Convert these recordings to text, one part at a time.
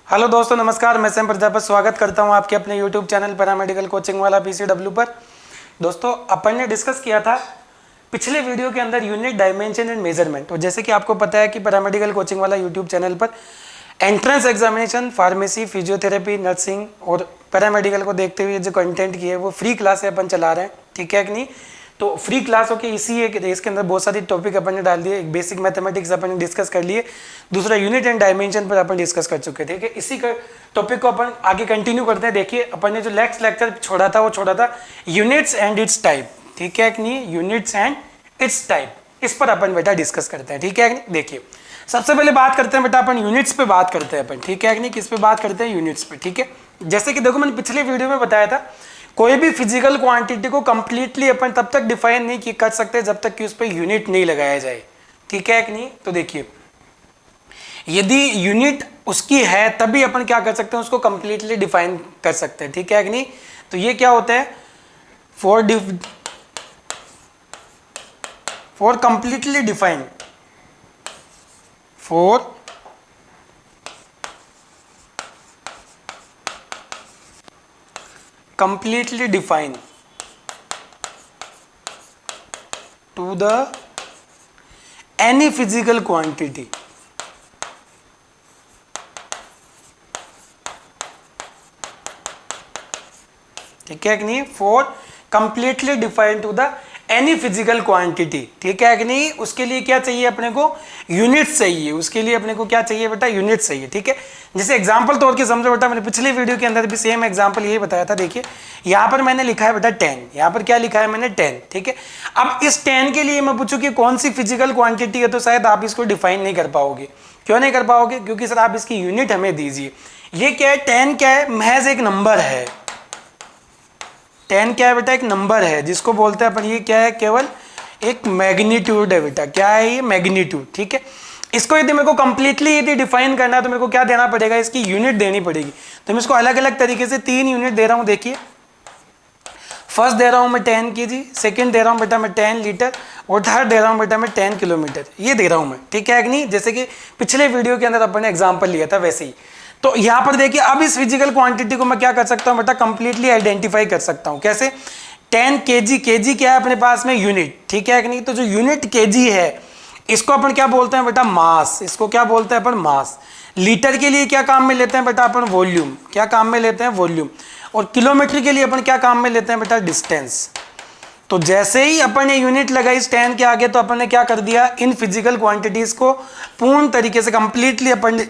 Hello दोस्तों, नमस्कार। मैं सैम प्रजापति स्वागत करता हूं आपके अपने यूट्यूब चैनल पैरामेडिकल कोचिंग वाला पीसीडब्ल्यू पर। दोस्तों, अपन ने डिस्कस किया था पिछले वीडियो के अंदर यूनिट, डायमेंशन एंड मेजरमेंट। और जैसे कि आपको पता है कि पैरामेडिकल कोचिंग वाला यूट्यूब चैनल पर entrance examination, pharmacy, physiotherapy, nursing और पैरामेडिकल को देखते हुए जो कंटेंट की है वो फ्री क्लास अपन चला रहे हैं, ठीक है कि नहीं। तो फ्री क्लास होके इसी एक इसके अंदर बहुत सारी टॉपिक अपन ने डाल दिए। एक बेसिक मैथमेटिक्स अपन ने डिस्कस कर लिए, दूसरा यूनिट एंड डायमेंशन पर अपन डिस्कस कर चुके थे। ठीक है, इसी का टॉपिक को अपन आगे कंटिन्यू करते हैं। देखिए, अपन ने जो नेक्स्ट लेक्चर छोड़ा था वो छोड़ा था यूनिट्स एंड इट्स टाइप, ठीक है कि नहीं, यूनिट्स एंड इट्स टाइप। इस पर अपन बेटा डिस्कस करते हैं, ठीक है कि नहीं। देखिए, सबसे पहले बात करते हैं बेटा अपन यूनिट्स पे बात करते हैं अपन, ठीक है कि नहीं। किस पे बात करते हैं? यूनिट्स पे, ठीक है। जैसे कि देखो, मैंने पिछले वीडियो में बताया था कोई भी फिजिकल क्वांटिटी को कंप्लीटली अपन तब तक डिफाइन नहीं कर सकते जब तक कि उस पर यूनिट नहीं लगाया जाए, ठीक है कि नहीं। तो देखिए, यदि यूनिट उसकी है तभी अपन क्या कर सकते हैं, उसको कंप्लीटली डिफाइन कर सकते हैं, ठीक है कि नहीं। तो ये क्या होता है, for completely define, for completely define to the any physical quantity, ठीक है कि नहीं। For completely define to the any physical quantity, ठीक है कि नहीं। उसके लिए क्या चाहिए अपने को? यूनिट्स चाहिए। उसके लिए अपने को क्या चाहिए बेटा? यूनिट्स चाहिए, ठीक है। जैसे एग्जांपल तौर के समझो बेटा, मैंने पिछले वीडियो के अंदर भी सेम एग्जांपल यही बताया था। देखिए, यहाँ पर मैंने लिखा है बेटा 10, यहाँ पर क्या लिखा है मैंने? 10, ठीक है। अब इस 10 के लिए मैं पूछूं कि कौन सी फिजिकल क्वांटिटी है, तो शायद आप इसको डिफाइन नहीं कर पाओगे। क्यों नहीं कर पाओगे? क्योंकि सर आप इसकी यूनिट हमें दीजिए। ये क्या है? 10 क्या है? महज एक नंबर है। 10 क्या है बेटा? एक नंबर है जिसको बोलते हैं अपन, ये क्या है? केवल एक मैग्नीट्यूड है बेटा। क्या है ये? मैग्नीट्यूड, ठीक है। इसको यदि मेरे को कंप्लीटली यदि डिफाइन करना है तो मेरे को क्या देना पड़ेगा? इसकी यूनिट देनी पड़ेगी। तो मैं इसको अलग अलग तरीके से 3 यूनिट दे रहा हूं। देखिए, फर्स्ट दे रहा हूं मैं 10 kg, सेकंड दे रहा हूं बेटा मैं 10 लीटर, और थर्ड दे रहा हूं बेटा मैं 10 किलोमीटर। ये दे रहा हूं मैं, ठीक है कि नहीं। जैसे कि पिछले वीडियो के अंदर अपन ने एग्जाम्पल लिया था वैसे ही। तो यहां पर देखिए, अब इस फिजिकल क्वांटिटी को मैं क्या कर सकता हूं बेटा? कंप्लीटली आइडेंटिफाई कर सकता हूं। कैसे? 10 kg, kg क्या है अपने पास में? यूनिट, ठीक है कि नहीं। तो जो यूनिट kg है इसको अपन क्या बोलते हैं बेटा? मास। इसको क्या बोलते हैं अपन? मास। लीटर के लिए क्या काम में लेते हैं बेटा अपन? वॉल्यूम। क्या काम में लेते हैं? वॉल्यूम। और किलोमीटर के लिए अपन क्या काम में लेते हैं बेटा? डिस्टेंस। तो जैसे ही अपन ने यूनिट लगाई इस 10 के आगे, तो अपन ने क्या कर दिया? इन फिजिकल क्वांटिटीज को पूर्ण तरीके से कंप्लीटली अपन ने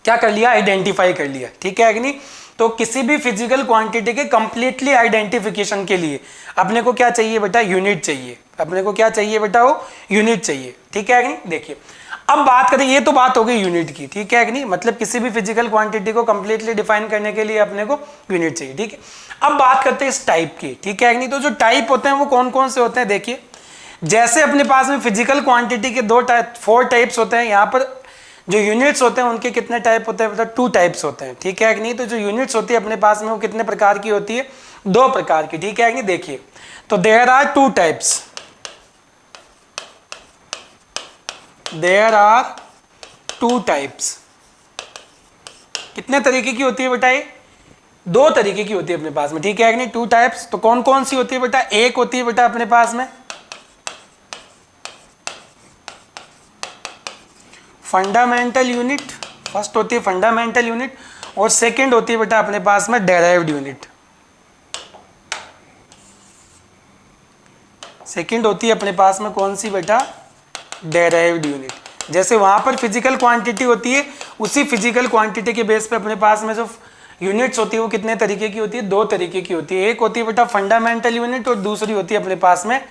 क्या कर लिया? आइडेंटिफाई कर लिया, ठीक है कि नहीं। तो किसी भी फिजिकल क्वांटिटी के कंप्लीटली आइडेंटिफिकेशन के लिए अपने को क्या चाहिए बेटा? यूनिट चाहिए। अपने को क्या चाहिए बेटा? वो यूनिट चाहिए, ठीक है कि नहीं। देखिए, अब बात करें, ये तो बात हो गई यूनिट की, ठीक है कि नहीं। मतलब किसी भी फिजिकल क्वांटिटी को कंप्लीटली डिफाइन करने के लिए अपने को यूनिट चाहिए, ठीक है। अब बात करते हैं इस टाइप की, ठीक है कि नहीं। तो जो टाइप होते हैं वो कौन कौन से होते हैं? देखिए, जैसे अपने पास में फिजिकल क्वांटिटी के 4 टाइप्स होते हैं। यहाँ पर जो यूनिट्स होते हैं उनके कितने टाइप होते हैं? मतलब 2 टाइप्स होते हैं, ठीक है कि नहीं। तो जो यूनिट्स होती है अपने पास में वो कितने प्रकार की होती है? 2 प्रकार की, ठीक है कि नहीं। देखिए, तो there are 2 types, there are 2 types. कितने तरीके की होती है बेटा? ये 2 तरीके की होती है अपने पास में, ठीक है कि नहीं। 2 टाइप्स। तो कौन कौन सी होती है बेटा? एक होती है बेटा अपने पास में फंडामेंटल यूनिट, फर्स्ट होती है फंडामेंटल यूनिट, और सेकंड होती है बेटा अपने पास में डेराइव्ड यूनिट। सेकंड होती है अपने पास में कौन सी बेटा? Derived unit. जैसे वहां पर फिजिकल क्वांटिटी होती है, उसी फिजिकल क्वांटिटी के बेस पे अपने पास में जो यूनिट्स होती है वो कितने तरीके की होती है? 2 तरीके की होती है। एक होती है बेटा फंडामेंटल यूनिट, और दूसरी होती है अपने पास में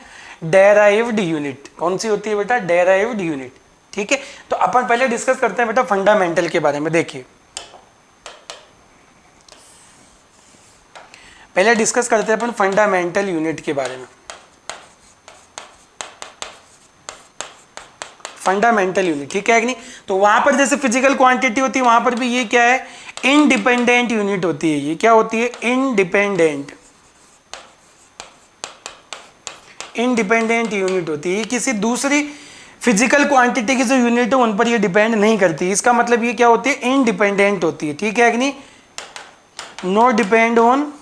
डेराइव्ड यूनिट। कौन सी होती है बेटा? डेराइव्ड यूनिट, ठीक है। तो अपन पहले डिस्कस करते हैं बेटा फंडामेंटल के बारे में। देखिए, पहले डिस्कस करते हैं अपन फंडामेंटल यूनिट के बारे में। फंडामेंटल यूनिट, ठीक है कि नहीं। तो वहां पर जैसे फिजिकल क्वांटिटी होती है, वहां पर भी ये क्या है? इंडिपेंडेंट यूनिट होती है। ये क्या होती है? इंडिपेंडेंट यूनिट होती है। किसी दूसरी फिजिकल क्वांटिटी की जो यूनिट है उन पर ये डिपेंड नहीं करती। इसका मतलब ये क्या होती है, इनडिपेंडेंट होती है, ठीक है कि नहीं, नो डिपेंड ऑन,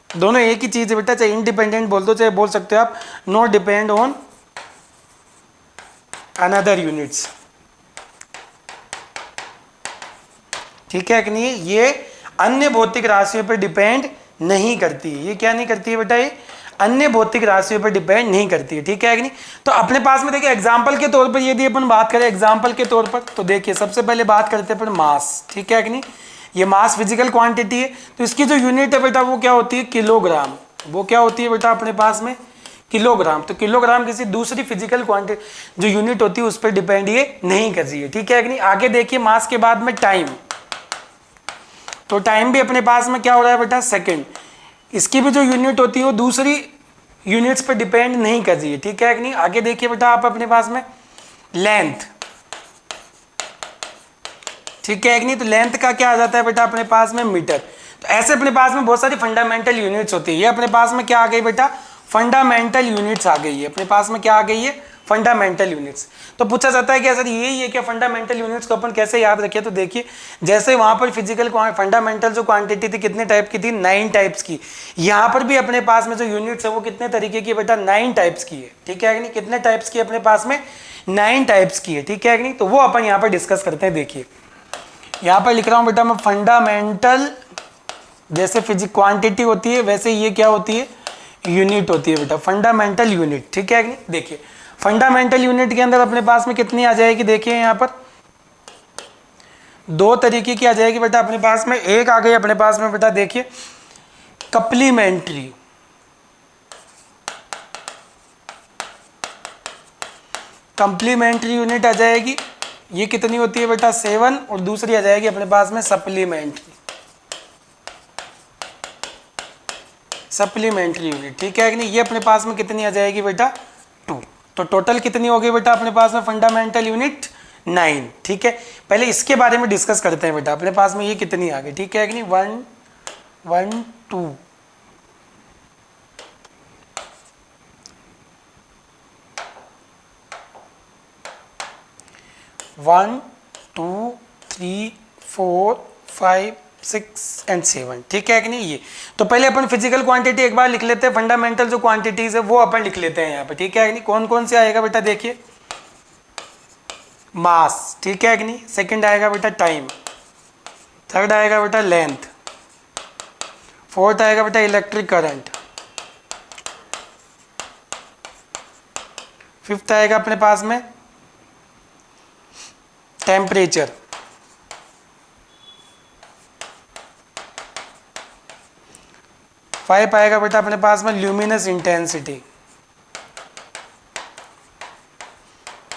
दोनों एक ही चीज है बेटा, चाहे इंडिपेंडेंट बोल दो चाहे बोल सकते हो आप no depend on another units, ठीक है कि नहीं, ये अन्य भौतिक राशियों पर डिपेंड नहीं करती है। ये क्या नहीं करती है बेटा, ये अन्य भौतिक राशियों पर डिपेंड नहीं करती है, ठीक है कि नहीं। तो अपने पास में देखिए एग्जांपल के तौर पर यदि अपन बात करें एग्जांपल के तौर पर, तो देखिए सबसे पहले बात करते हैं अपन मास, ठीक है कि नहीं, ये मास फिजिकल क्वांटिटी है, तो इसकी जो यूनिट है बेटा वो क्या होती है, किलोग्राम। वो क्या होती है बेटा अपने पास में, किलोग्राम। तो किलोग्राम किसी दूसरी फिजिकल क्वांटिटी जो यूनिट होती है उस पर डिपेंड ये नहीं कर रही है, ठीक है कि नहीं। आगे देखिए मास के बाद में टाइम, तो टाइम भी अपने पास में क्या हो रहा है बेटा, सेकंड। इसकी भी जो यूनिट होती है वो दूसरी यूनिट्स पर डिपेंड नहीं कर रही है, ठीक है कि नहीं। आगे देखिए बेटा आप अपने पास में लेंथ, ठीक है कि नहीं, तो लेंथ का क्या आ जाता है बेटा अपने पास में मीटर। तो ऐसे अपने पास में बहुत सारी फंडामेंटल यूनिट्स होती है। ये अपने पास में क्या आ गई बेटा, फंडामेंटल यूनिट्स आ गई है, अपने पास में क्या आ गई है, फंडामेंटल यूनिट्स। तो पूछा जाता है कि सर यही है क्या फंडामेंटल यूनिट्स को अपन कैसे याद रखें, तो देखिए जैसे वहां पर फिजिकल फंडामेंटल जो क्वांटिटी थी कितने टाइप की थी, 9 टाइप्स की। यहाँ पर भी अपने पास में जो यूनिट्स है वो कितने तरीके की बेटा, 9 टाइप्स की है, ठीक है कि नहीं। कितने टाइप्स की अपने पास में, 9 टाइप्स की है, ठीक है कि नहीं। तो वो अपन यहाँ पर डिस्कस करते हैं। देखिए यहाँ पर लिख रहा हूँ बेटा मैं फंडामेंटल, जैसे फिजिक क्वांटिटी होती है वैसे ये क्या होती है, यूनिट होती है बेटा, फंडामेंटल यूनिट, ठीक है कि नहीं। देखिए फंडामेंटल यूनिट के अंदर अपने पास में कितनी आ जाएगी, देखिए यहाँ पर 2 तरीके की आ जाएगी बेटा अपने पास में। एक आ गई अपने पास में बेटा देखिए कप्लीमेंट्री, कंप्लीमेंट्री यूनिट आ जाएगी, ये कितनी होती है बेटा 7, और दूसरी आ जाएगी अपने पास में सप्लीमेंट्री, सप्लीमेंट्री यूनिट, ठीक है कि नहीं। ये अपने पास में कितनी आ जाएगी बेटा 2। तो टोटल कितनी हो गई बेटा अपने पास में फंडामेंटल यूनिट 9, ठीक है। पहले इसके बारे में डिस्कस करते हैं बेटा, अपने पास में ये कितनी आ गई, ठीक है कि नहीं, 1 1 2 1 2 3 4 5 6 एंड 7, ठीक है कि नहीं। ये तो पहले अपन फिजिकल क्वांटिटी एक बार लिख लेते हैं, फंडामेंटल जो क्वांटिटीज है वो अपन लिख लेते हैं यहाँ पे, ठीक है कि नहीं। कौन कौन से आएगा बेटा, देखिए मास, ठीक है कि नहीं, सेकंड आएगा बेटा टाइम, थर्ड आएगा बेटा लेंथ, फोर्थ आएगा बेटा इलेक्ट्रिक करंट, फिफ्थ आएगा अपने पास में टेम्परेचर, फाइव आएगा बेटा अपने पास में ल्यूमिनस इंटेंसिटी,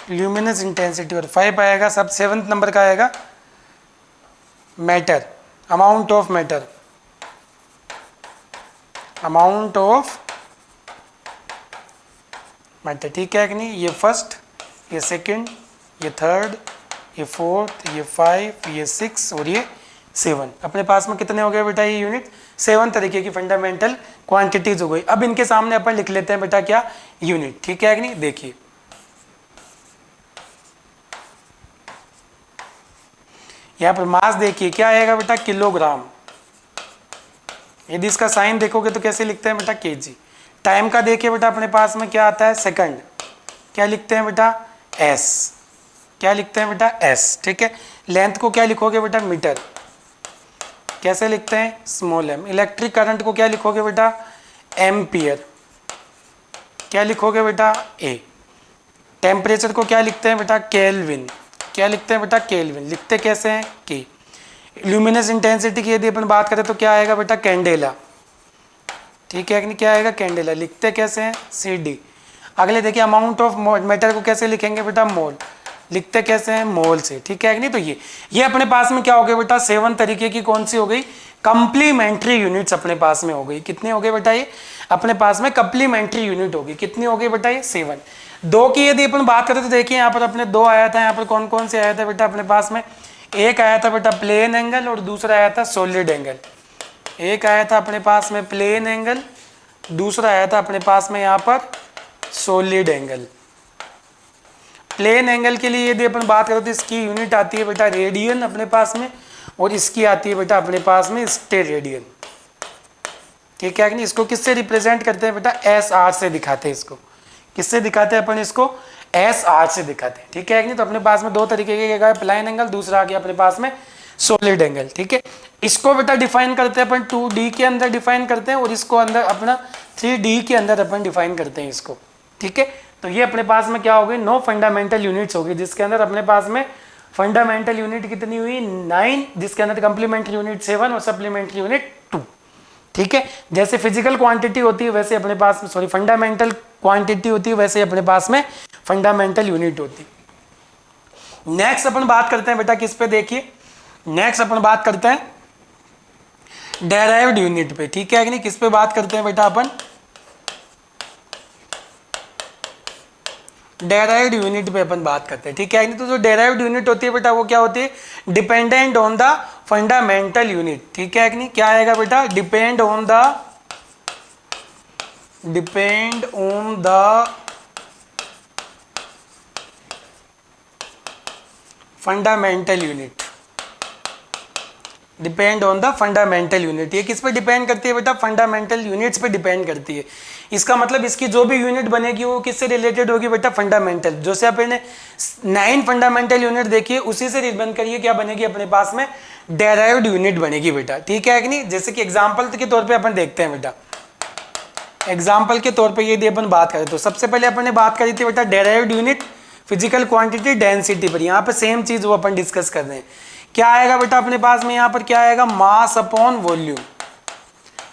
ल्यूमिनस इंटेंसिटी, और 5 आएगा सब 7th नंबर का आएगा matter, amount of matter, amount of matter, ठीक है कि नहीं। ये फर्स्ट, ये सेकंड, ये थर्ड, ये फोर्थ, ये 5, ये 6 और ये 7। अपने पास में कितने हो गए बेटा ये यूनिट, 7 तरीके की फंडामेंटल क्वांटिटीज हो गई। अब इनके सामने अपन लिख लेते हैं बेटा क्या, यूनिट, ठीक है कि नहीं। देखिए यहाँ पर मास देखिए क्या आएगा बेटा, किलोग्राम। यदि इसका साइन देखोगे तो कैसे लिखते हैं बेटा, केजी। टाइम का देखिए बेटा अपने पास में क्या आता है, सेकंड, क्या लिखते हैं बेटा, एस, क्या लिखते हैं बेटा, एस, ठीक है। लेंथ को क्या लिखोगे बेटा, मीटर, कैसे लिखते हैं, स्मॉल एम। इलेक्ट्रिक करंट को क्या लिखोगे बेटा, एम्पियर, क्या लिखोगे बेटा, ए। टेम्परेचर को क्या लिखते हैं बेटा, केल्विन, क्या लिखते हैं बेटा, केल्विन। लिखते कैसे हैं, के। ल्यूमिनस इंटेंसिटी की यदि अपन बात करें तो क्या आएगा बेटा, कैंडेला, ठीक है कि नहीं, क्या आएगा, कैंडेला। लिखते कैसे हैं, सी डी। अगले देखिए अमाउंट ऑफ मैटर को कैसे लिखेंगे बेटा, मोल, लिखते कैसे हैं, मोल से, ठीक है कि नहीं। तो ये अपने पास में क्या हो गया बेटा, 7 तरीके की कौन सी हो गई, कंप्लीमेंट्री यूनिट्स अपने पास में हो गई। कितनी हो गई बेटा, ये अपने पास में कंप्लीमेंट्री यूनिट होगी। कितनी हो गई बेटा, ये 7। 2 की यदि अपन बात करें तो देखिए यहाँ पर अपने 2 आया था, यहाँ पर कौन कौन से आया था बेटा अपने पास में, एक आया था बेटा प्लेन एंगल और दूसरा आया था सॉलिड एंगल। एक आया था अपने पास में प्लेन एंगल, दूसरा आया था अपने पास में यहाँ पर सॉलिड एंगल, प्लेन एंगल के लिए यदि अपन बात करें तो इसकी यूनिट आती है बेटा रेडियन अपने पास में, और इसकी आती है बेटा अपने पास में स्टेरेडियन। ठीक है कि नहीं, इसको किससे रिप्रेजेंट करते हैं बेटा, एस आर से दिखाते हैं इसको। किससे दिखाते हैं अपन इसको, एस आर से दिखाते हैं। ठीक है कि नहीं, तो अपने पास में दो तरीके के क्या है, प्लेन एंगल, दूसरा आ गया अपने पास में सॉलिड एंगल। ठीक है, इसको बेटा डिफाइन करते हैं अपन 2D के अंदर डिफाइन करते हैं, और इसको अंदर अपना 3D के अंदर अपन डिफाइन करते हैं इसको। ठीक है, तो ये अपने पास में क्या हो गई, 9 फंडामेंटल यूनिट्स होगी, जिसके अंदर अपने पास में फंडामेंटल यूनिट कितनी हुई, 9, जिसके अंदर कंप्लीमेंट्री यूनिट 7 और सप्लीमेंट्री यूनिट 2। ठीक है, जैसे फिजिकल क्वांटिटी होती है वैसे अपने पास में, सॉरी फंडामेंटल क्वांटिटी होती है वैसे अपने पास में फंडामेंटल यूनिट होती है। नेक्स्ट अपन बात करते हैं बेटा किस पे, देखिए नेक्स्ट अपन बात करते हैं डेराइव्ड यूनिट पे। ठीक है कि नहीं, किस पे बात करते हैं बेटा अपन, डेराइव्ड यूनिट पे अपन बात करते हैं। ठीक है, तो जो डेराइव्ड यूनिट होती है बेटा वो क्या होती है, dependent on the fundamental unit. ठीक है कि नहीं, क्या आएगा बेटा, depend on the fundamental unit, depend on the fundamental unit. ये किस पे डिपेंड करती है बेटा, फंडामेंटल यूनिट्स पे डिपेंड करती है। इसका मतलब इसकी जो भी यूनिट बनेगी वो किससे रिलेटेड होगी बेटा, फंडामेंटल। जैसे आपने 9 फंडामेंटल यूनिट देखी है उसी से रिलेट करिए, क्या बनेगी अपने पास में, डेराइव्ड यूनिट बनेगी बेटा। ठीक है कि नहीं, जैसे कि एग्जाम्पल के तौर पर अपन देखते हैं बेटा, एग्जाम्पल के तौर पर यदि अपन बात करें तो सबसे पहले अपन ने बात करी थी बेटा derived unit physical quantity density पर। यहाँ पे सेम चीज वो अपन डिस्कस कर रहे हैं। क्या आएगा बेटा अपने पास में, यहाँ पर क्या आएगा, मास अपॉन वॉल्यूम।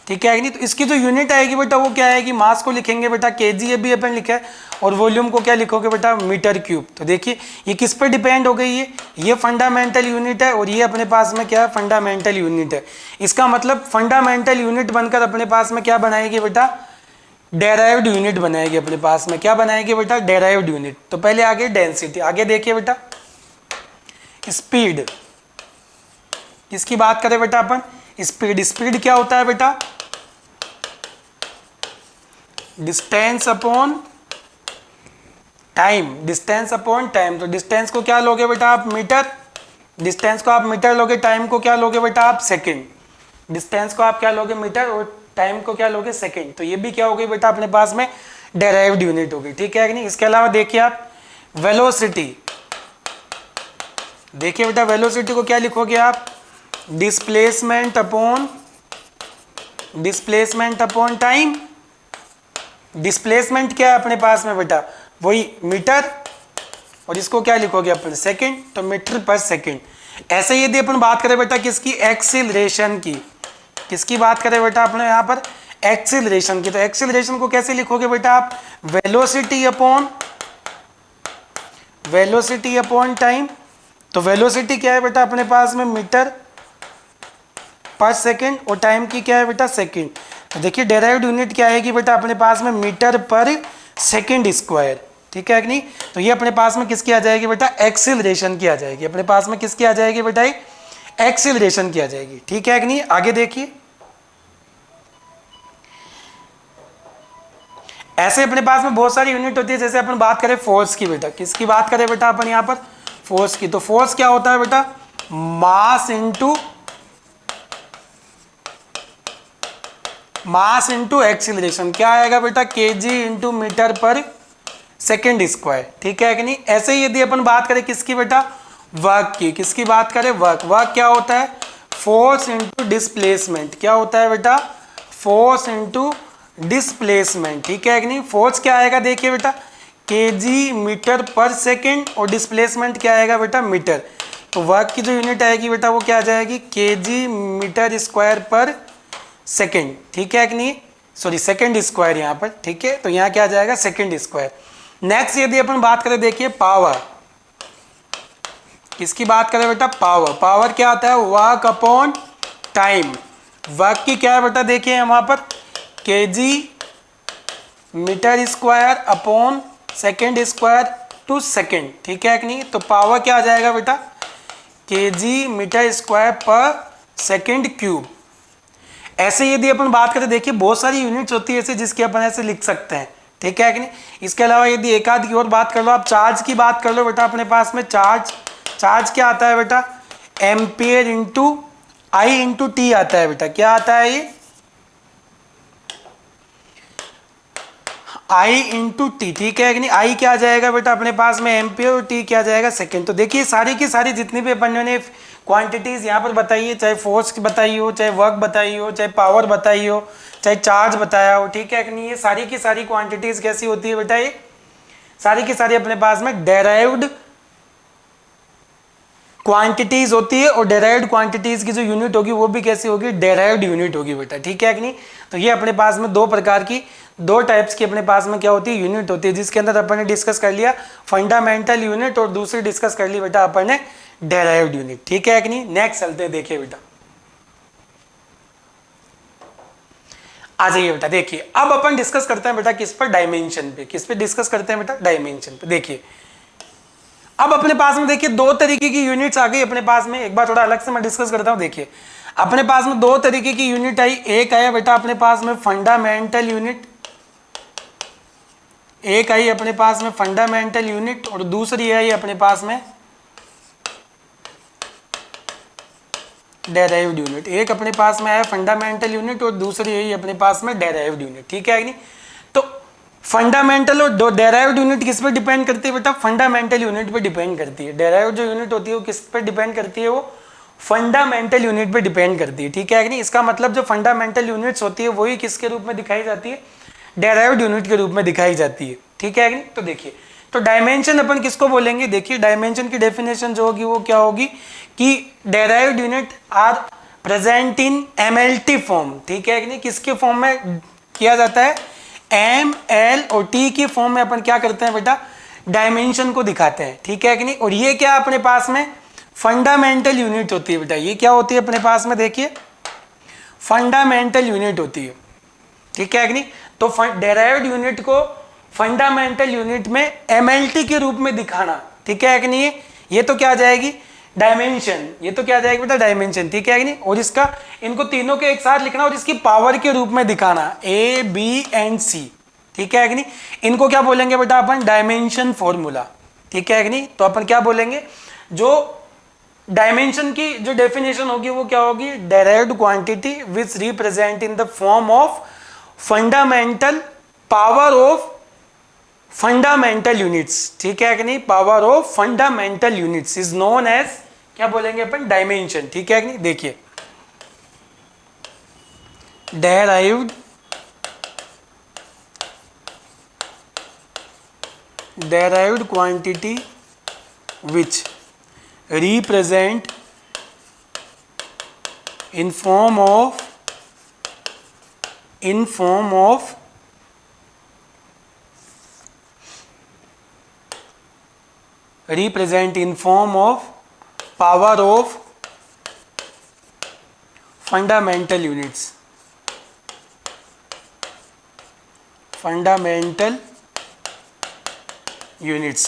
ठीक है नहीं, तो इसकी जो यूनिट आएगी बेटा वो क्या आएगी, मास को लिखेंगे बेटा केजी, ये भी अपन लिखा है, और वॉल्यूम को क्या लिखोगे बेटा, मीटर क्यूब। तो देखिए ये किस पे डिपेंड हो गई है, ये फंडामेंटल यूनिट है और ये अपने पास में क्या है, फंडामेंटल यूनिट है। इसका मतलब फंडामेंटल यूनिट बनकर अपने पास में क्या बनाएगी बेटा, डेराइव्ड यूनिट बनाएगी अपने पास में। क्या बनाएगी बेटा, डेराइव्ड यूनिट। तो पहले आगे डेंसिटी, आगे देखिए बेटा स्पीड, किसकी बात करें बेटा अपन, स्पीड। स्पीड क्या होता है बेटा, distance upon time, distance upon time. तो डिस्टेंस को क्या लोगे बेटा आप, मीटर, डिस्टेंस को आप मीटर लोगे, टाइम को क्या लोगे बेटा आप, सेकंड। डिस्टेंस को आप क्या लोगे, मीटर, और टाइम को क्या लोगे, सेकंड। तो ये भी क्या हो गई बेटा अपने पास में डेराइव्ड यूनिट होगी। ठीक है कि नहीं। इसके अलावा देखिए आप वेलोसिटी, देखिए बेटा वेलोसिटी को क्या लिखोगे आप, डिस्प्लेसमेंट अपॉन टाइम। डिस्प्लेसमेंट क्या है अपने पास में बेटा, वही मीटर, और इसको क्या लिखोगे अपन, सेकंड, तो मीटर पर सेकंड। ऐसे यदि अपन बात करें बेटा किसकी, एक्सीलरेशन की, किसकी बात करें बेटा अपने यहाँ पर, एक्सीलरेशन की। तो एक्सीलरेशन को कैसे लिखोगे बेटा आप, वेलोसिटी अपॉन टाइम। तो वेलोसिटी क्या है बेटा अपने पास में, मीटर पर सेकंड, और टाइम की क्या है बेटा, सेकंड। तो देखिए डेराइव्ड यूनिट क्या आएगी बेटा अपने पास में, मीटर पर सेकंड स्क्वायर। ठीक है कि नहीं। तो ये अपने पास में किसकी आ जाएगी बेटा, एक्सीलरेशन की आ जाएगी। अपने पास में किसकी आ जाएगी बेटा, एक्सीलरेशन की आ जाएगी। ठीक है कि नहीं। आगे देखिए ऐसे अपने पास में बहुत सारी यूनिट होती है। जैसे अपन बात करें फोर्स की बेटा, किसकी बात करें बेटा अपन यहाँ पर, फोर्स की। तो फोर्स क्या होता है बेटा, मास इंटू एक्सीलरेशन। क्या आएगा बेटा, केजी इंटू मीटर पर सेकेंड स्क्वायर। ठीक है कि नहीं। ऐसे ही यदि अपन बात करें किसकी बेटा, वर्क की, किसकी बात करें, वर्क क्या होता है, फोर्स इंटू डिस्प्लेसमेंट। क्या होता है बेटा, फोर्स इंटू डिस्प्लेसमेंट। ठीक है कि नहीं। फोर्स क्या आएगा देखिए बेटा, केजी मीटर पर सेकेंड, और डिस्प्लेसमेंट क्या आएगा बेटा, मीटर। तो वर्क की जो यूनिट आएगी बेटा वो क्या आ जाएगी, केजी मीटर स्क्वायर पर सेकेंड। ठीक है कि नहीं, सॉरी सेकेंड स्क्वायर यहाँ पर। ठीक है, तो यहाँ क्या आ जाएगा, सेकेंड स्क्वायर। नेक्स्ट यदि अपन बात करें देखिए पावर, किसकी बात करें बेटा, पावर क्या आता है, वर्क अपॉन टाइम। वर्क की क्या है बेटा, देखिए वहां पर kg metre square upon second square to second. ठीक है कि नहीं। तो पावर क्या आ जाएगा बेटा, केजी मीटर स्क्वायर पर सेकेंड क्यूब। ऐसे यदि अपन बात करें देखिए बहुत सारी यूनिट्स होती है ऐसे जिसके अपन ऐसे लिख सकते हैं। ठीक है कि नहीं। इसके अलावा यदि एक आध की और बात कर लो, आप चार्ज की बात कर लो बेटा, अपने पास में चार्ज क्या आता है बेटा, एम्पियर इंटू आई इंटू टी आता है बेटा। क्या आता है ये, आई इंटू टी, ठीक है कि नहीं। आई क्या आ जाएगा बेटा अपने पास में एम्पियर, और टी क्या आ जाएगा सेकेंड। तो देखिए सारी की सारी जितनी भी अपन ने क्वांटिटीज यहाँ पर बताई है, चाहे फोर्स बताई हो, चाहे वर्क बताई हो, चाहे पावर बताई हो, चाहे चार्ज बताया हो, ठीक है कि नहीं, ये सारी की सारी क्वांटिटीज कैसी होती है बेटा, ये सारी की सारी अपने पास में डेराइव्ड क्वांटिटीज होती है। और डेराइव्ड क्वांटिटीज की जो यूनिट होगी वो भी कैसी होगी, डेराइव्ड यूनिट होगी बेटा, ठीक है कि नहीं। तो ये अपने पास में दो प्रकार की, दो टाइप्स की अपने पास में क्या होती है, यूनिट होती है, जिसके अंदर अपन ने डिस्कस कर लिया फंडामेंटल यूनिट, और दूसरी डिस्कस कर ली बेटा अपन ने डेराइव्ड यूनिट, ठीक है कि नहीं। नेक्स्ट चलते हैं, देखिए बेटा आ जाइए बेटा। देखिए अब अपन डिस्कस करते हैं बेटा किस पर, डायमेंशन पे। किस पे डिस्कस करते हैं बेटा, डायमेंशन पे। देखिए अब अपने पास में देखिए दो तरीके की यूनिट्स आ गई अपने पास में। एक बार थोड़ा अलग से मैं डिस्कस करता हूं। देखिए अपने पास में दो तरीके की यूनिट आई। एक आया बेटा अपने पास में फंडामेंटल यूनिट, एक आई अपने पास में फंडामेंटल यूनिट, और दूसरी आई अपने पास में डेराइव्ड यूनिट। एक अपने पास में आया फंडामेंटल यूनिट, और दूसरी आई अपने पास में डेराइव्ड यूनिट, ठीक है कि नहीं। तो फंडामेंटल और डेराइव्ड यूनिट किस पे डिपेंड करती है बेटा, फंडामेंटल यूनिट पे डिपेंड करती है। डेराइव्ड जो यूनिट होती है वो किस पे डिपेंड करती है, वो फंडामेंटल यूनिट पे डिपेंड करती है, ठीक है कि नहीं। इसका मतलब जो फंडामेंटल यूनिट्स होती है वही किसके रूप में दिखाई जाती है, डेराइव्ड यूनिट के रूप में दिखाई जाती है, ठीक है कि नहीं। तो देखिए तो डायमेंशन अपन किसको बोलेंगे, देखिए डायमेंशन की डेफिनेशन जो होगी वो क्या होगी कि derived unit are present in MLT form, ठीक है कि नहीं। किसके फॉर्म में किया जाता है, एम एल और टी की फॉर्म में अपन क्या करते हैं बेटा, डायमेंशन को दिखाते हैं, ठीक है कि नहीं। और ये क्या अपने पास में फंडामेंटल यूनिट होती है बेटा। ये क्या होती है अपने पास में, देखिए फंडामेंटल यूनिट होती है, ठीक है कि नहीं। तो डेराइव्ड यूनिट को फंडामेंटल यूनिट में एमएलटी के रूप में दिखाना, ठीक है कि नहीं। ये तो क्या आ जाएगी, डायमेंशन। ये तो क्या आ जाएगी बेटा, डायमेंशन, ठीक है कि नहीं। और इसका इनको तीनों के एक साथ लिखना और इसकी पावर के रूप में दिखाना, ए बी एंड सी, ठीक है कि नहीं। इनको क्या बोलेंगे बेटा अपन, डायमेंशन फॉर्मूला, ठीक है कि नहीं। तो अपन क्या बोलेंगे, जो डायमेंशन की जो डेफिनेशन होगी वो क्या होगी, derived quantity which represent in the form of fundamental power of fundamental units, ठीक है कि नहीं। Power of fundamental units is known as, क्या बोलेंगे अपन, डायमेंशन, ठीक है कि नहीं। देखिए derived quantity which represent in form of power of fundamental units,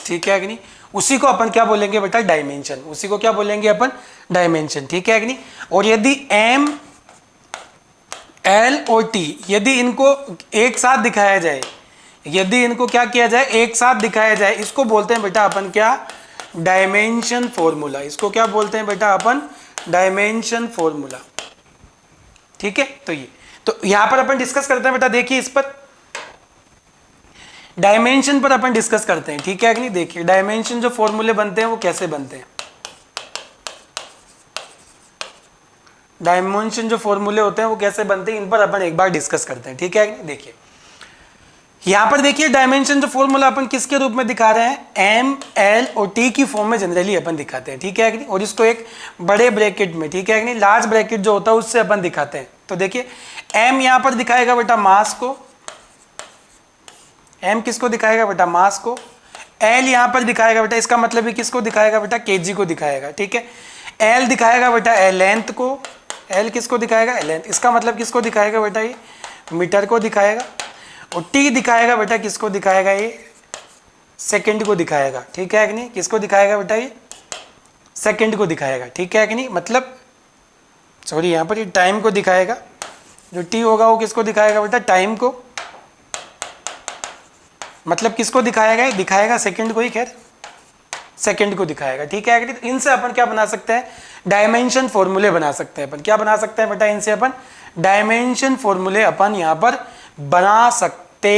ठीक है कि नहीं। उसी को अपन क्या बोलेंगे बेटा, डायमेंशन। उसी को क्या बोलेंगे अपन, डायमेंशन, ठीक है कि नहीं। और यदि एम एल और टी यदि इनको एक साथ दिखाया जाए, यदि इनको क्या किया जाए, एक साथ दिखाया जाए, इसको बोलते हैं बेटा अपन क्या, डायमेंशन फॉर्मूला। इसको क्या बोलते हैं बेटा अपन, डायमेंशन फॉर्मूला, ठीक है। तो ये तो यहां पर अपन डिस्कस करते हैं बेटा। देखिए इस पर डायमेंशन पर अपन डिस्कस करते हैं, ठीक है कि नहीं। देखिए डायमेंशन जो फॉर्मूले बनते हैं वो कैसे बनते हैं, डायमेंशन जो फॉर्मूले होते हैं वो कैसे बनते हैं, इन पर अपन एक बार डिस्कस करते हैं, ठीक है कि नहीं। देखिए यहां पर देखिए डायमेंशन जो फॉर्मूला अपन किसके रूप में दिखा रहे हैं, एम एल और टी की फॉर्म में जनरली अपन दिखाते हैं, ठीक है कि नहीं। और इसको एक बड़े ब्रैकेट में, ठीक है कि नहीं, लार्ज ब्रैकेट जो होता है उससे अपन दिखाते हैं। तो देखिए एम यहां पर दिखाएगा बेटा मास को, एम किसको दिखाएगा बेटा, मास को। एल यहां पर दिखाएगा बेटा, इसका मतलब है किसको दिखाएगा बेटा, केजी को दिखाएगा, ठीक है। एल दिखाएगा बेटा लेंथ को, एल किसको दिखाएगा, लेंथ। इसका मतलब किसको दिखाएगा बेटा, ये मीटर को दिखाएगा। और टी दिखाएगा बेटा, किसको दिखाएगा, ये सेकंड को दिखाएगा, ठीक है कि नहीं। किसको दिखाएगा बेटा, ये सेकंड को दिखाएगा, ठीक है कि नहीं। मतलब सॉरी यहाँ पर ये टाइम को दिखाएगा। जो टी होगा वो किसको दिखाएगा बेटा, टाइम को। मतलब किसको दिखाएगा, दिखाएगा सेकंड को ही, खैर सेकंड को दिखाएगा, ठीक है। तो इनसे अपन क्या बना सकते हैं, डायमेंशन फॉर्मूले बना सकते हैं अपन। क्या बना सकते हैं बेटा, इनसे अपन डायमेंशन फॉर्मूले अपन यहाँ पर बना सकते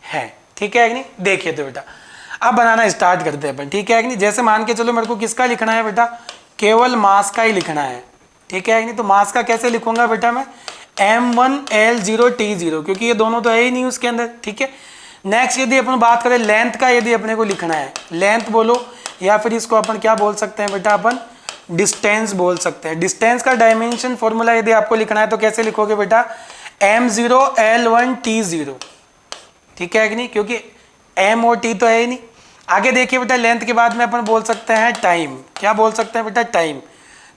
हैं, ठीक है कि नहीं। देखिए तो बेटा अब बनाना स्टार्ट करते हैं अपन, ठीक है कि नहीं। जैसे मान के चलो मेरे को किसका लिखना है बेटा, केवल मास का ही लिखना है, ठीक है कि नहीं। तो मास का कैसे लिखूंगा बेटा मैं, m1l0t0, क्योंकि ये दोनों तो है ही नहीं उसके अंदर, ठीक है। नेक्स्ट यदि अपन बात करें लेंथ का, यदि अपने को लिखना है, लेंथ बोलो या फिर इसको अपन क्या बोल सकते हैं बेटा, अपन डिस्टेंस बोल सकते हैं। डिस्टेंस का डायमेंशन फॉर्मूला यदि आपको लिखना है तो कैसे लिखोगे बेटा, m0l1t0, ठीक है कि नहीं, क्योंकि m और t तो है ही नहीं। आगे देखिए बेटा लेंथ के बाद में अपन बोल सकते हैं टाइम। क्या बोल सकते हैं बेटा, टाइम।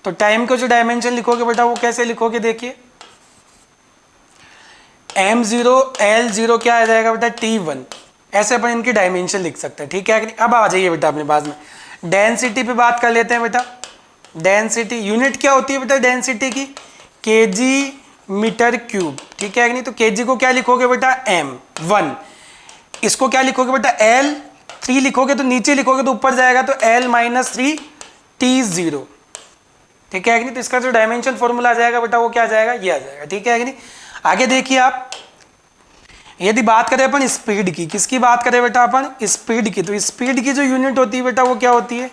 तो टाइम को जो डायमेंशन लिखोगे बेटा वो कैसे लिखोगे, देखिए m0l0 क्या आ जाएगा बेटा, t1। ऐसे अपन इनकी डायमेंशन लिख सकते हैं, ठीक है कि नहीं। अब आ जाइए बेटा अपने पास में डेंसिटी पे बात कर लेते हैं बेटा। डेंसिटी यूनिट क्या होती है बेटा डेंसिटी की, केजी मीटर क्यूब, ठीक है कि नहीं। तो केजी को क्या लिखोगे बेटा, m1। इसको क्या लिखोगे बेटा, l3 लिखोगे तो नीचे लिखोगे तो ऊपर जाएगा, तो l-3 t0, ठीक है कि नहीं। तो इसका जो डायमेंशन फॉर्मूला आ जाएगा बेटा वो क्या आ जाएगा, ये आ जाएगा, ठीक है कि नहीं। आगे देखिए आप, यदि बात करें अपन स्पीड की, किसकी बात करें बेटा अपन, स्पीड की। तो स्पीड की जो यूनिट होती है बेटा वो क्या होती है,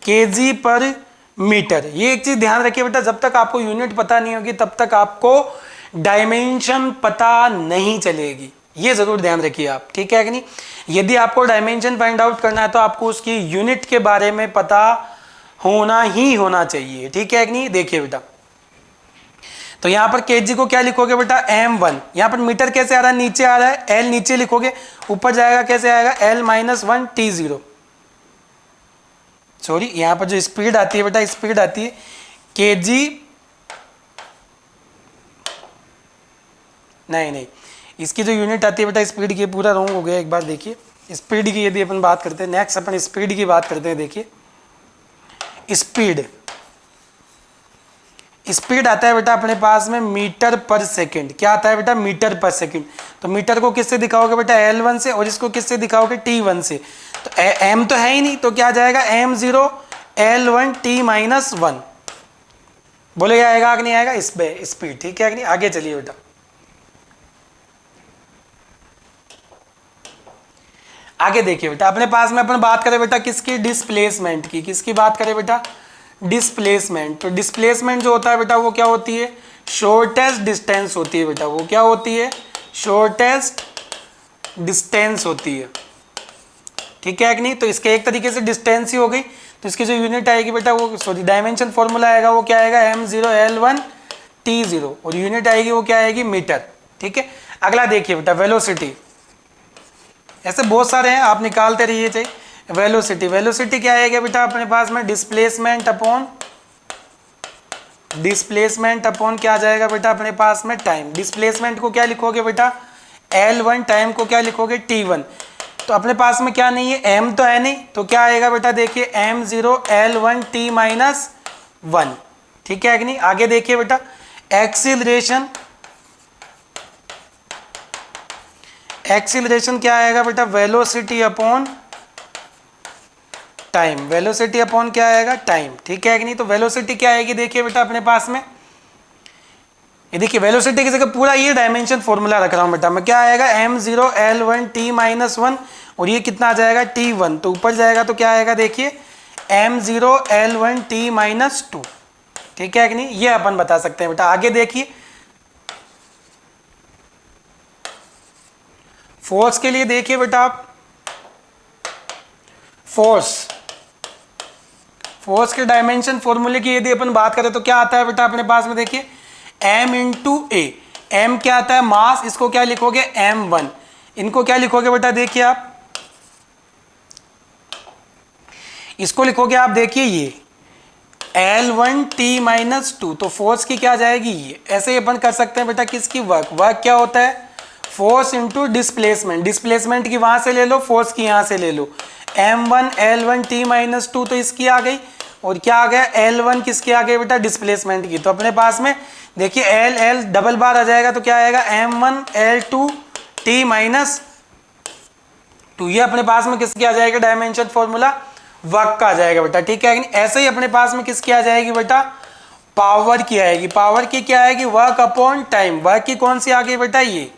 केजी पर मीटर। ये एक चीज ध्यान रखिए बेटा, जब तक आपको यूनिट पता नहीं होगी तब तक आपको डायमेंशन पता नहीं चलेगी, ये जरूर ध्यान रखिए आप, ठीक है कि नहीं। यदि आपको डायमेंशन फाइंड आउट करना है तो आपको उसकी यूनिट के बारे में पता होना ही होना चाहिए, ठीक है कि नहीं। देखिए बेटा तो यहां पर केजी को क्या लिखोगे बेटा, m1। यहां पर मीटर कैसे आ रहा है, नीचे आ रहा है, l नीचे लिखोगे, ऊपर जाएगा कैसे आएगा, l-1 t0। सॉरी, यहां पर जो स्पीड आती है बेटा, स्पीड आती है केजी, नहीं इसकी जो यूनिट आती है बेटा स्पीड की, पूरा रॉन्ग हो गया, एक बार देखिए। स्पीड की यदि अपन बात करते हैं, नेक्स्ट अपन स्पीड की बात करते हैं। देखिए स्पीड आता है बेटा अपने पास में मीटर पर सेकंड। क्या आता है बेटा, मीटर पर सेकंड। तो मीटर को किससे दिखाओगे बेटा, l1 से, और इसको किससे दिखाओगे, t1 से। तो m तो है ही नहीं, तो क्या आ जाएगा, m0l1t-1। बोले आएगा कि नहीं आएगा, इस पे स्पीड, ठीक है कि नहीं। आगे चलिए बेटा, आगे देखिए बेटा अपने पास में अपन बात करें बेटा किसकी, डिस्प्लेसमेंट की। किसकी बात करें बेटा, डिस्प्लेसमेंट। तो डिस्प्लेसमेंट जो होता है बेटा वो क्या होती है, शॉर्टेस्ट डिस्टेंस होती है बेटा। वो क्या होती है, शॉर्टेस्ट डिस्टेंस होती है, ठीक है कि नहीं। तो इसके एक तरीके से डिस्टेंस ही हो गई। तो इसकी जो यूनिट आएगी बेटा वो, सॉरी डायमेंशन फॉर्मूला आएगा वो क्या आएगा, m0l1t0, और यूनिट आएगी वो क्या आएगी, मीटर, ठीक है। अगला देखिए बेटा वेलोसिटी। ऐसे बहुत सारे हैं, आप निकालते रहिए चाहिए। वेलोसिटी, वेलोसिटी क्या आएगा बेटा अपने पास में, डिस्प्लेसमेंट अपॉन क्या आ जाएगा बेटा अपने पास में, टाइम। डिस्प्लेसमेंट को क्या लिखोगे बेटा, l1, टाइम को क्या लिखोगे, t1। तो अपने पास में क्या नहीं है, m तो है नहीं, तो क्या आएगा बेटा, देखिए m0l1t-1, ठीक है कि नहीं। आगे देखिए बेटा एक्सीलरेशन क्या आएगा बेटा, velocity upon time. Velocity upon क्या आएगा, टाइम, ठीक है कि नहीं। तो वेलोसिटी क्या आएगी, देखिए बेटा अपने पास में, ये देखिए वेलोसिटी की जगह पूरा ये डायमेंशन फॉर्मूला रख रहा हूं बेटा मैं। क्या आएगा, m0l1t-1, और ये कितना आ जाएगा, t1। तो ऊपर जाएगा तो क्या आएगा, देखिए m0l1t-2, ठीक है कि नहीं। ये अपन बता सकते हैं बेटा। आगे देखिए फोर्स के लिए, देखिए बेटा आप फोर्स के डायमेंशन फॉर्मूले की यदि अपन बात करें तो क्या आता है बेटा अपने पास में, देखिए m इंटू ए। m क्या आता है, मास। इसको क्या लिखोगे, m1। इनको क्या लिखोगे बेटा, देखिए आप इसको लिखोगे आप, देखिए ये l1t-2। तो फोर्स की क्या जाएगी, ये। ऐसे ही अपन कर सकते हैं बेटा किसकी, वर्क क्या होता है, फोर्स इंटू डिस्प्लेसमेंट। डिस्प्लेसमेंट की वहां से ले लो, फोर्स की यहां से ले लो। m1l1t-2 तो इसकी आ गई, और क्या आ गया, l1 किसकी आ गई बेटा, डिस्प्लेसमेंट की। तो अपने पास में देखिए l डबल बार आ जाएगा, तो क्या आएगा, m1l2t-2, तो ये अपने पास में किसकी आ जाएगा डायमेंशन फॉर्मूला, वर्क का आ जाएगा बेटा, ठीक है। ऐसे ही अपने पास में किसकी आ जाएगी बेटा, पावर की आएगी। पावर की क्या आएगी, वर्क अपॉन टाइम। वर्क की कौन सी आ गई बेटा, ये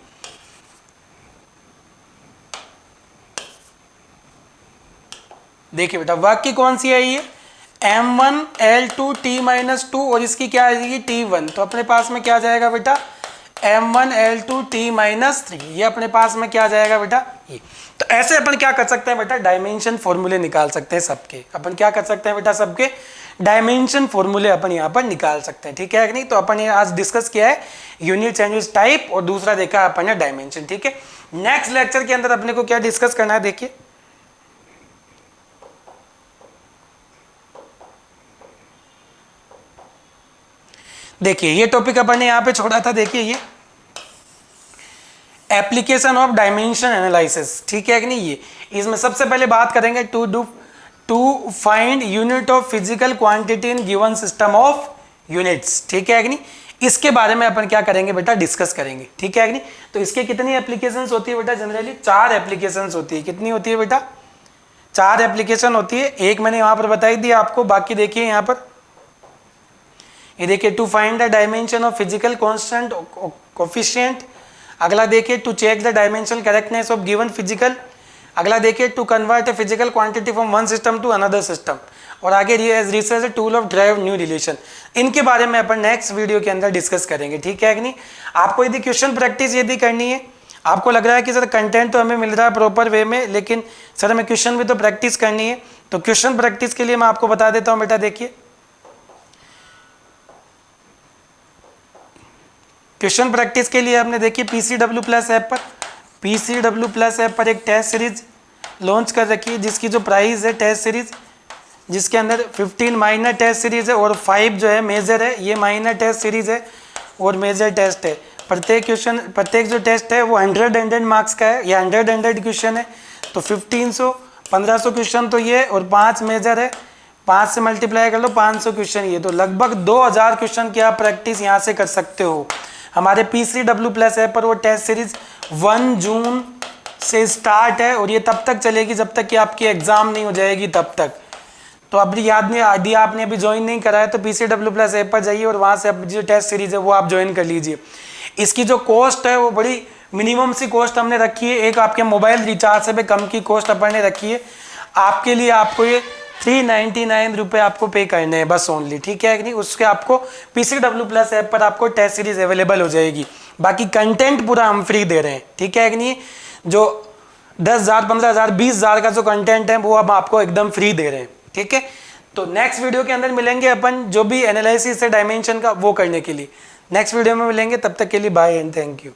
देखिए बेटा, वर्क की कौन सी आई है, m1l2t-2 और इसकी क्या आ जाएगी t1। तो अपने पास में क्या आ जाएगा बेटा, m1l2t-3। ये अपने पास में क्या आ जाएगा बेटा, ये। तो ऐसे अपन क्या कर सकते हैं बेटा, डायमेंशन फॉर्मूले निकाल सकते हैं सबके। अपन क्या कर सकते हैं बेटा, सबके डायमेंशन फॉर्मूले अपन यहाँ पर निकाल सकते हैं, ठीक है कि नहीं। तो अपन ने आज डिस्कस किया है यूनिट सैंडविच टाइप और दूसरा देखा अपन ने डायमेंशन, ठीक है। नेक्स्ट लेक्चर के अंदर अपने को क्या डिस्कस करना है, देखिए देखिए ये टॉपिक अपन ने यहाँ पे छोड़ा था। देखिए ये एप्लीकेशन ऑफ डायमेंशन एनालिसिस, ठीक है कि नहीं। ये इसमें सबसे पहले बात करेंगे to find unit of physical quantity in given system of units, ठीक है कि नहीं। इसके बारे में अपन क्या करेंगे बेटा, डिस्कस करेंगे, ठीक है कि नहीं। तो इसके कितनी एप्लीकेशंस होती है बेटा, जनरली 4 एप्लीकेशंस होती है। कितनी होती है बेटा, 4 एप्लीकेशन होती है। एक मैंने यहाँ पर बताई दी आपको, बाकी देखिए यहाँ पर ये देखिए to find the dimension of physical constant coefficient. अगला देखिए to check the dimensional correctness of given physical. अगला देखिए to convert a physical quantity from one system to another system. और आगे research a tool of drive new relation. इनके बारे में अपन next video के अंदर डिस्कस करेंगे, ठीक है कि नहीं। आपको यदि क्वेश्चन प्रैक्टिस यदि करनी है, आपको लग रहा है कि सर कंटेंट तो हमें मिल रहा है प्रॉपर वे में, लेकिन सर हमें क्वेश्चन भी तो प्रैक्टिस करनी है। तो क्वेश्चन प्रैक्टिस के लिए मैं आपको बता देता हूँ बेटा, देखिए क्वेश्चन प्रैक्टिस के लिए आपने देखिए PCW प्लस ऐप पर एक टेस्ट सीरीज लॉन्च कर रखी है, जिसकी जो प्राइस है टेस्ट सीरीज, जिसके अंदर 15 माइनर टेस्ट सीरीज है और 5 जो है मेजर है। ये माइनर टेस्ट सीरीज है और मेजर टेस्ट है। प्रत्येक जो टेस्ट है वो 100 मार्क्स का है, या 100 क्वेश्चन है। तो 1500 क्वेश्चन तो ये, और 5 मेजर है, 5 से मल्टीप्लाई कर लो, 500 क्वेश्चन ये। तो लगभग 2000 क्वेश्चन की आप प्रैक्टिस यहाँ से कर सकते हो। हमारे PCW प्लस ऐप पर वो टेस्ट सीरीज 1 जून से स्टार्ट है और ये तब तक चलेगी जब तक कि आपकी एग्जाम नहीं हो जाएगी, तब तक। तो अभी याद नहीं, यदि आपने अभी ज्वाइन नहीं करा है तो PCW प्लस ऐप पर जाइए और वहाँ से जो टेस्ट सीरीज है वो आप ज्वाइन कर लीजिए। इसकी जो कॉस्ट है वो बड़ी मिनिमम सी कॉस्ट हमने रखी है। एक आपके मोबाइल रिचार्ज से भी कम की कॉस्ट अपन ने रखी है आपके लिए। आपको ये 399 रुपये आपको पे करने हैं बस ओनली, ठीक है कि नहीं। उसके आपको PCW प्लस ऐप पर आपको टेस्ट सीरीज अवेलेबल हो जाएगी। बाकी कंटेंट पूरा हम फ्री दे रहे हैं, ठीक है कि नहीं। जो 10,000 15,000 20,000 का जो कंटेंट है वो अब आपको एकदम फ्री दे रहे हैं, ठीक है। तो नेक्स्ट वीडियो के अंदर मिलेंगे अपन, जो भी एनालिसिस है डायमेंशन का वो करने के लिए नेक्स्ट वीडियो में मिलेंगे। तब तक के लिए बाय एंड थैंक यू।